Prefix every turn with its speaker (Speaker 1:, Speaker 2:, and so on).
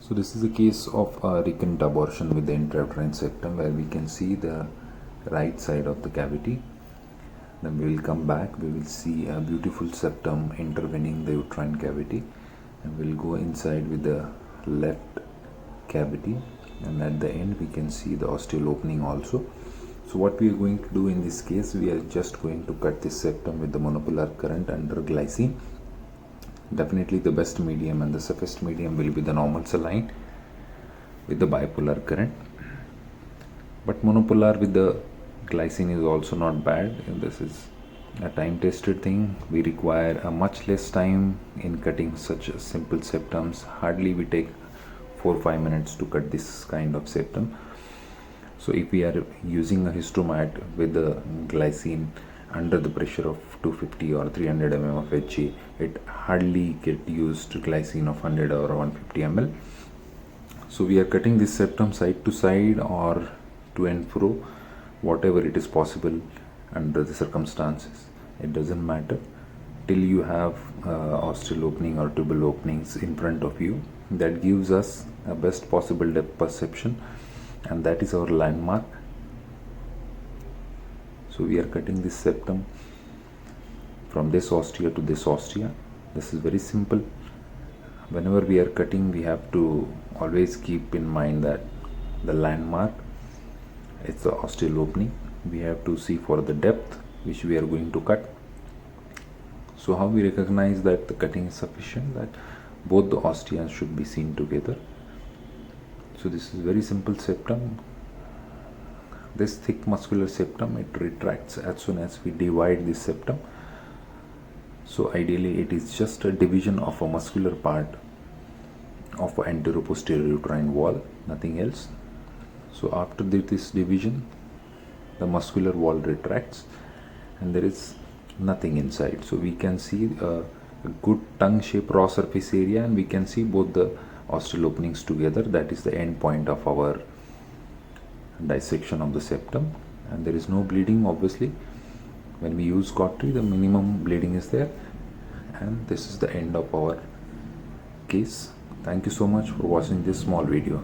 Speaker 1: So this is a case of a recurrent abortion with the intrauterine septum, where we can see the right side of the cavity. Then we will come back, we will see a beautiful septum intervening the uterine cavity, and we'll go inside with the left cavity, and at the end we can see the ostial opening also. So what we are going to do in this case, we are just going to cut this septum with the monopolar current under glycine. Definitely the best medium and the safest medium will be the normal saline with the bipolar current, but monopolar with the glycine is also not bad. And this is a time tested thing. We require a much less time in cutting such a simple septums. Hardly we take 4-5 minutes to cut this kind of septum. So if we are using a histomat with the glycine under the pressure of 250 or 300 mm of Hg, it hardly get used glycine of 100 or 150 ml. So we are cutting this septum side to side or to and fro, whatever it is possible under the circumstances. It doesn't matter till you have ostial opening or tubal openings in front of you. That gives us a best possible depth perception, and that is our landmark. So we are cutting this septum from this ostia to this ostia. This is very simple. Whenever we are cutting, we have to always keep in mind that the landmark is the ostial opening. We have to see for the depth which we are going to cut. So how we recognize that the cutting is sufficient? That both the ostia should be seen together. So this is very simple septum. This thick muscular septum, it retracts as soon as we divide this septum. So ideally it is just a division of a muscular part of an anteroposterior uterine wall, nothing else. So after this division, the muscular wall retracts and there is nothing inside. So we can see a good tongue shaped raw surface area, and we can see both the ostial openings together. That is the end point of our dissection of the septum, and there is no bleeding. Obviously when we use cautery, the minimum bleeding is there, and this is the end of our case. Thank you so much for watching this small video.